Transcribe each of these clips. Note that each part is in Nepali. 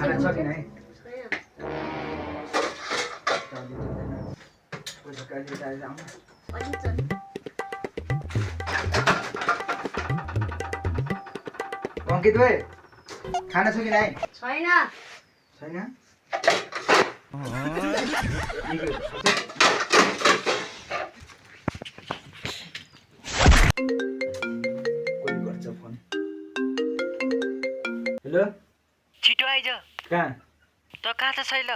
खाना छ कि नै अंकित भाइ खाना छ कि नै छैन छैन हेलो छिटो आइज कहाँ त कहाँ छ छैल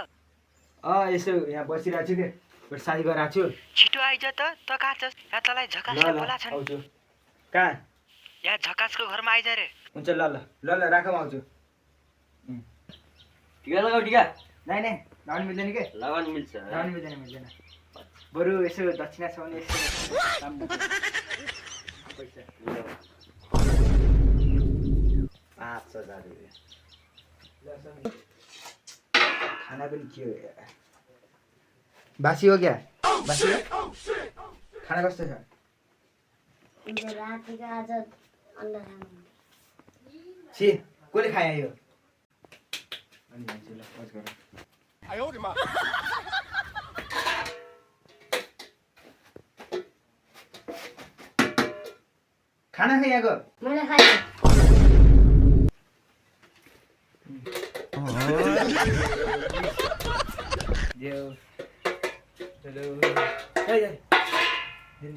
यसो यहाँ बसिरहेको छु कि एउटा साथी घर आएको छु छिटो आइज त कहाँ छ यहाँ तँलाई झकासले बोला छन् आउँछु कहाँ यहाँ झकासको घरमा आइज रे हुन्छ ल ल ल ल राख म आउँछु टिका लगाऊ टिका नाइ नाइ लगाउनु मिल्दैन के लगाउनु मिल्छ लगाउनु मिल्दैन बरु यसो दक्षिणा छ भने यसो काम गर्छ। पैसा 5,000 रुपैयाँ खाना पनि के हो यार बासी हो क्या बासी हो खाना कस्तो छ रातिको आज अन्डा खानु छि कसले खायो यो अनि मान्छे ल पज गर खाना खाइ यहाँको मैले खाएँ देऊ चलो ए दिन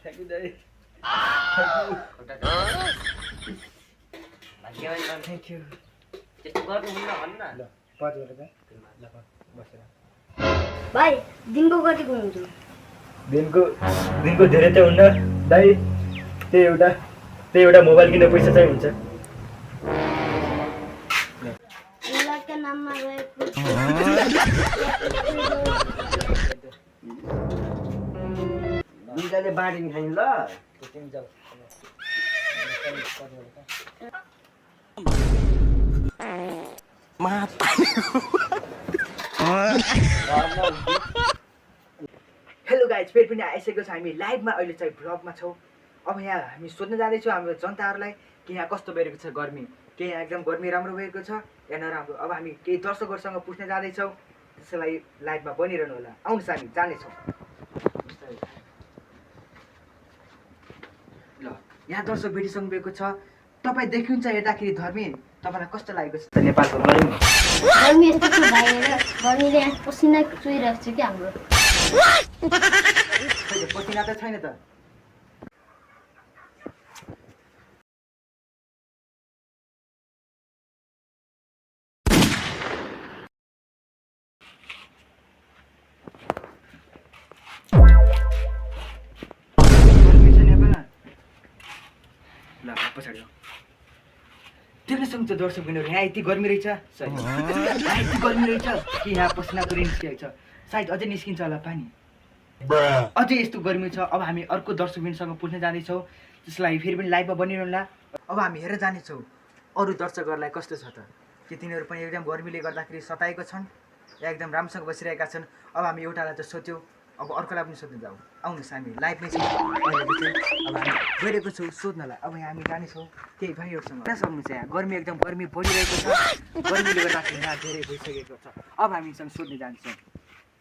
थ्याङ्क यू दाइ थ्याङ्क यू त्यस्तो गर्नुहुन्न भन्न ल पज गरेर ल बसेर भाइ दिनको कति हुनुहुन्छ दिनको धेरै त हुन्न दाइ त्यही एउटा मोबाइल किन्ने पैसा चाहिँ हुन्छ उनीहरूको नाममा रहेको दुईटाले बाँडिन खाइन ल तिमी जाऊ हेलो गाइज फेरि पनि आइसकेको छ हामी लाइभमा अहिले चाहिँ भ्लगमा छौँ अब यहाँ हामी सोध्न जाँदैछौँ हाम्रो जनताहरूलाई कि यहाँ कस्तो भइरहेको छ गर्मी के यहाँ एकदम गर्मी राम्रो भइरहेको छ या नराम्रो अब हामी केही दर्शकहरूसँग पुछ्न जाँदैछौँ त्यसलाई लाइभमा बनिरहनु होला आउनुहोस् हामी जानेछौँ ल यहाँ दर्शक भेटिसक्नु भएको छ तपाईँ देखिन्छ हेर्दाखेरि धर्मी तपाईँलाई कस्तो लागेको छ नेपालको गर्मी गर्मी यस्तो छ भाइ गर्मीले यहाँ पसिना चुहिरहेको छ कि हाम्रो पसिना त छैन त ल पछाडि देख्न सक्नुहुन्छ दर्शक बिन्दुहरू यहाँ यति गर्मी रहेछ सरी यहाँ यति गर्मी रहेछ कि यहाँ पसिना पनि निस्किएको छ सायद अझै निस्किन्छ होला पानी अझै यस्तो गर्मी छ अब हामी अर्को दर्शक बिन्दुसँग पुछ्न जाँदैछौँ त्यसलाई फेरि पनि लाइभमा बनिरहला अब हामी हेरेर जानेछौँ अरू दर्शकहरूलाई कस्तो छ त कि तिनीहरू पनि एकदम गर्मीले गर्दाखेरि सताएको छन् या एकदम राम्रोसँग बसिरहेका छन् अब हामी एउटालाई त सोध्यौँ अब अर्कोलाई पनि सोध्न जाउँ आउनुहोस् हामी लाइभमै छौँ अब हामी गइरहेको छौँ सोध्नलाई अब यहाँ हामी जानेछौँ केही भाइहरूसँग किन सक्नुहुन्छ यहाँ गर्मी एकदम गर्मी बढिरहेको छ गर्मीले गर्दाखेरि यहाँ धेरै भइसकेको छ अब हामीसँग सोध्न जान्छौँ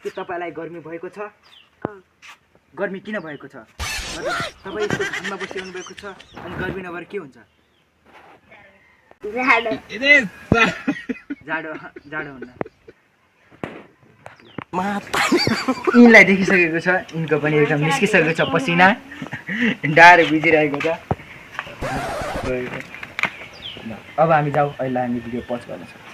के तपाईँलाई गर्मी भएको छ गर्मी किन भएको छ तपाईँ यस्तो घाममा बसिरहनु भएको छ अनि गर्मी नभएर के हुन्छ जाडो हुन्न यिनलाई देखिसकेको छ यिनको पनि एकदम निस्किसकेको छ पसिना डाँडो भिजिरहेको छ अब हामी जाउँ अहिले हामी भिडियो पज गर्न सक्छौँ